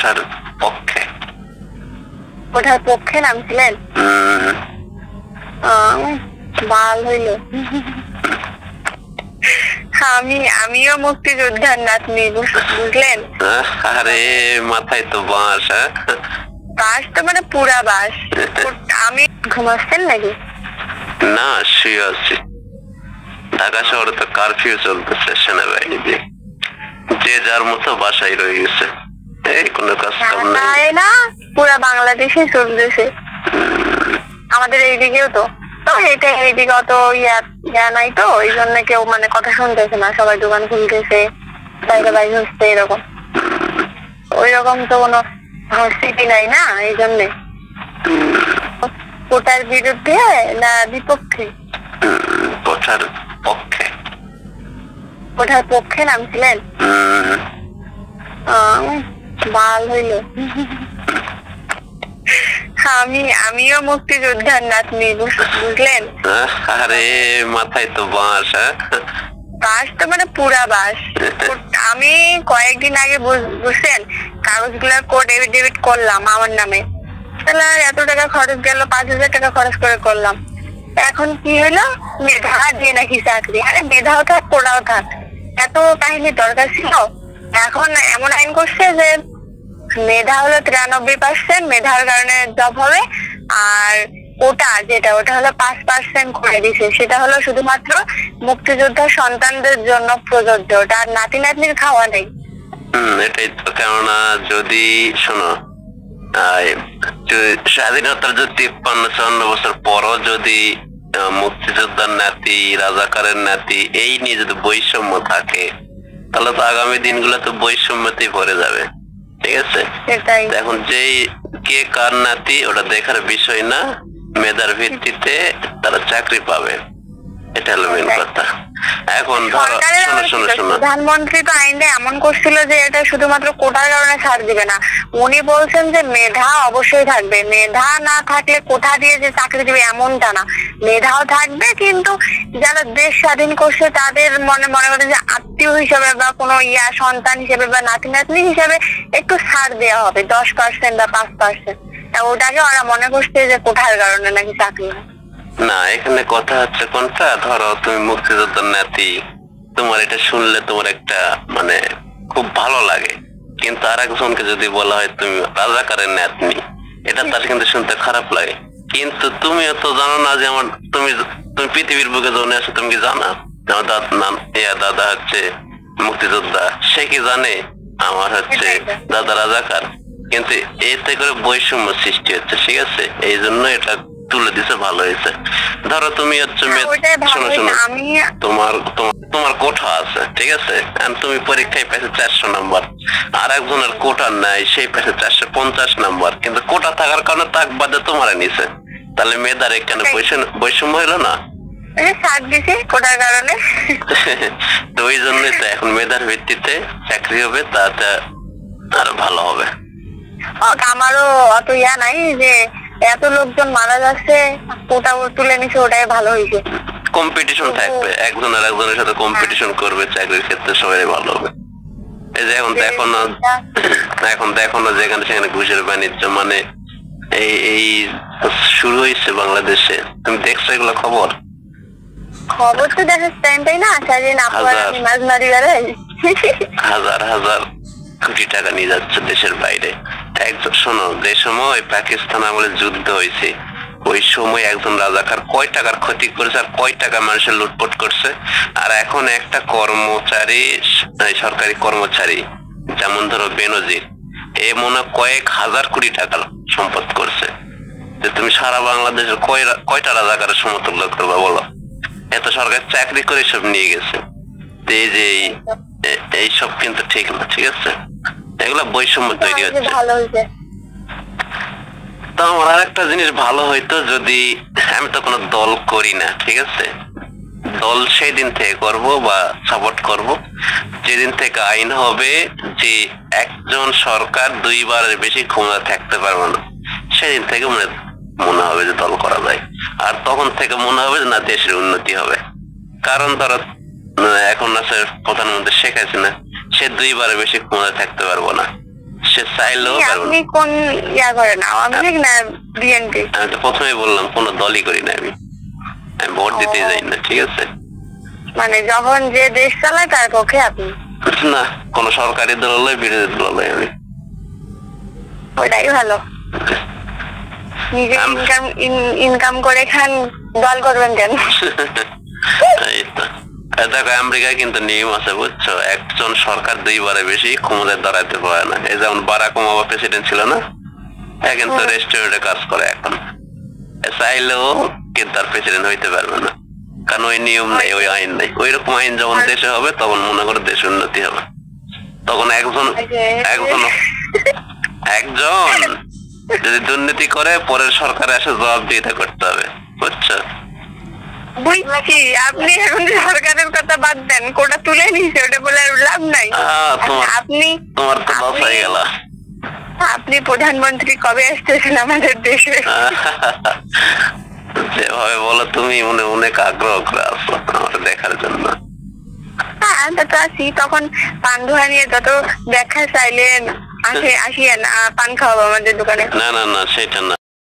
ওঠার পক্ষে। ওঠার পক্ষে নামছিলেন? ভাল হইল। আমিও মুক্তিযোদ্ধার নাতনি, বুঝলেন? আরে মাথায় তো বাঁশ। বাস তো মানে পুরা বাস। আমি ঘুমাচ্ছেন নাকি? না, শুয়ে আছি। ঢাকা শহরে তো কারফিউ চলতেছে সেনাবাহিনী দিয়ে, যে যার মতো বাসায় রয়ে গেছে। এই কোনো কাজ কাম নাই না, পুরা বাংলাদেশে চলতেছে। আমাদের এইদিকেও তো এইদিকে অত ইয়া নাই তো, এই জন্য কেউ মানে কথা শুনতেছে না, সবাই দোকান খুলতেছে, বাইরে বাইরে হচ্ছে, এরকম ওই রকম তো কোনো স্থিতি নাই না, এই জন্যে। কোটার বিরুদ্ধে না বিপক্ষে? কোটার পক্ষে। কোটার পক্ষে নামছিলেন? ভাল হইল। আমিও মুক্তিযোদ্ধার নাতনি, বুঝলেন? আরে মাথায় তো বাঁশ। বাস তো মানে পুরা বাস। আমি কয়েকদিন আগে বুঝছেন কাগজগুলোর কোড ডেবিট করলাম আমার নামে। তাহলে এত টাকা খরচ গেল, 5,000 টাকা খরচ করে করলাম। এখন কি হলো, মেধা দিয়ে নাকি চাকরি। আরে মেধাও থাক, কোটাও থাক, এত কাহিনী দরকার ছিল? এখন এমন আইন করছে যে মেধা হলো 93%, মেধার কারণে জব হবে, আর ওটা হলো 5% করে দিছে। সেটা হলো শুধুমাত্র মুক্তিযোদ্ধার সন্তানদের জন্য প্রযোজ্য, ওটা আর নাতি নাতনির খাওয়া নেই। এটাই তো। কেননা যদি শোনো, স্বাধীনতার যদি 53-54 বছর পরও যদি মুক্তিযোদ্ধার নাতি, রাজাকারের নাতি এই নিয়ে যদি বৈষম্য থাকে, তাহলে তো আগামী দিনগুলো তো বৈষম্যতেই পড়ে যাবে। ঠিক আছে? এখন যেই কে কার নাতি ওটা দেখার বিষয় না, মেধার ভিত্তিতে তারা চাকরি পাবে, এটা হলো মেন কথা। এখন ধরো, শোনো, প্রধানমন্ত্রী তো আইনটা এমন করছিল যে এটা শুধুমাত্র কোটার কারণে ছাড় দিবে না, উনি বলছেন যে মেধা অবশ্যই থাকবে, মেধা না থাকলে কোথা দিয়ে যে চাকরি দিবে এমনটা না, মেধাও থাকবে, কিন্তু যারা দেশ স্বাধীন করছে তাদের মনে করে যে আত্মীয় হিসেবে বা কোনো সন্তান হিসেবে বা নাতি নাতনি হিসেবে একটু ছাড় দেওয়া হবে, 10% বা 5%। ওটাকে ওরা মনে করছে যে কোঠার কারণে নাকি চাকরি হয় না। এখানে কথা হচ্ছে কোনটা, ধরো তুমি মুক্তিযোদ্ধার নাতি, তোমার এটা শুনলে তোমার একটা মানে খুব ভালো লাগে, কিন্তু আর একজনকে যদি বলা হয় তুমি রাজাকারের নাতনি, এটা তার কিন্তু শুনতে খারাপ লাগে। কিন্তু তুমিও তো জানো না যে তুমি পৃথিবীর বুকে জন্মে আছো, তুমি কি জানা আমার দাদা হচ্ছে মুক্তিযোদ্ধা? সে কি জানে আমার হচ্ছে দাদা রাজাকার? কিন্তু এতে করে বৈষম্য সৃষ্টি হচ্ছে। ঠিক আছে, এই জন্য এটা তুলে দিছে, ভালো হয়েছে। ধরো তুমি হচ্ছে শোনো, তোমার কোঠা আছে, ঠিক আছে, তুমি পরীক্ষায় পেয়েছো 400 নাম্বার, আর একজনের কোটা নাই, সেই পেয়েছে 450 নাম্বার, কিন্তু কোটা থাকার কারণে তাক বাদে তোমার নিছে, তাহলে মেধার এখানে বৈষম্য হইলো না? কোটার কারণে। তো ওই জন্যই তো এখন মেধার ভিত্তিতে চাকরি হবে, তাতে আরো ভালো হবে। আমারও অত নাই যে এত লোকজন মারা যাচ্ছে, কোটা তুলে নিছে, ওটাই ভালো হয়েছে। কম্পিটিশন থাকবে, একজন আর একজনের সাথে কম্পিটিশন করবে চাকরির ক্ষেত্রে, সবাই ভালো হবে। এই যে এখন দেখো না যেখানে সেখানে ঘুষের বাণিজ্য, মানে এই শুরু হয়েছে বাংলাদেশে। তুমি দেখছো এগুলো খবর তো দেখার টাইমটাই না, হাজার হাজার কোটি টাকা নিয়ে যাচ্ছে দেশের বাইরে। একজন শোনো, যে সময় পাকিস্তান আমলে যুদ্ধ হয়েছে, ওই সময় একজন রাজাকার কয় টাকার ক্ষতি করেছে আর কয় টাকা মানুষের লুটপাট করছে। আর এখন একটা কর্মচারী, সরকারি কর্মচারী, যেমন ধরো বেনজির, এ মনে কয়েক হাজার কোটি টাকার সম্পদ করছে। যে তুমি সারা বাংলাদেশের কয়টা রাজাকারের সমতুল্য করবা বলো? এত সরকার চাকরি করে সব নিয়ে গেছে। এই যে এইসব কিন্তু ঠিক না। ঠিক আছে, এগুলা বৈষম্য তৈরি হচ্ছে। তো আমার আর একটা জিনিস ভালো হইতো যদি, আমি তো কোনো দল করি না, ঠিক আছে, দল সেই দিন থেকে করব বা সাপোর্ট করব যেদিন থেকে আইন হবে যে একজন সরকার 2 বারের বেশি ক্ষমতা থাকতে পারবে না, সেদিন থেকে মনে হবে যে দল করা যায়। আর তখন থেকে মনে হবে যে না, দেশের উন্নতি হবে। কারণ ধরো এখন আছে প্রধানমন্ত্রী শেখ হাসিনা, সে 2 বারের বেশি ক্ষমতা থাকতে পারবো না, সে চাইলেও পারবে আপনি না। কোন ইয়া করেন, আওয়ামী লীগ না বিএনপি? আমি তো প্রথমেই বললাম কোন দলই করি না আমি ভোট দিতে যাই না, ঠিক আছে? মানে যখন যে দেশ চালায় তার পক্ষে আপনি? না, কোন সরকারি দল হলে বিরোধী দল হলে আমি। ওটাই ভালো, নিজে ইনকাম করে খান, দল করবেন কেন? এই তো। দেখো আমেরিকায় কিন্তু নিয়ম আছে বুঝছো, একজন সরকার দুইবারে বেশি ক্ষমতায় দাঁড়াতে পারে না। এই যেমন বারাক ওবামা প্রেসিডেন্ট ছিল না, কিন্তু রেস্টুরেন্টে কাজ করে এখন, চাইলেও কিন্তু তার প্রেসিডেন্ট হইতে পারবে না, কারণ ওই নিয়ম নেই, ওই আইন নেই। ওই রকম আইন যখন দেশে হবে তখন মনে করো দেশ উন্নতি হবে। তখন একজন যদি দুর্নীতি করে পরের সরকারে এসে জবাবদিহিতা করতে হবে, বুঝছো? বুঝছি, আপনি এখন সরকারের কথা বাদ দেন, কোটা তুলে নিছে, ওটা বলে আর লাভ নাই। আপনি তোমার তো লস হয়ে গেল। আপনি প্রধানমন্ত্রী কবে আসতেছেন আমাদের দেশে? যেভাবে বলো তুমি মনে অনেক আগ্রহ করে আসো আমার দেখার জন্য। হ্যাঁ, তো আসি, তখন পান ধোয়া নিয়ে যত দেখা চাইলেন আসিয়েন, পান খাওয়াবো আমাদের দোকানে। না না না, সেটা না।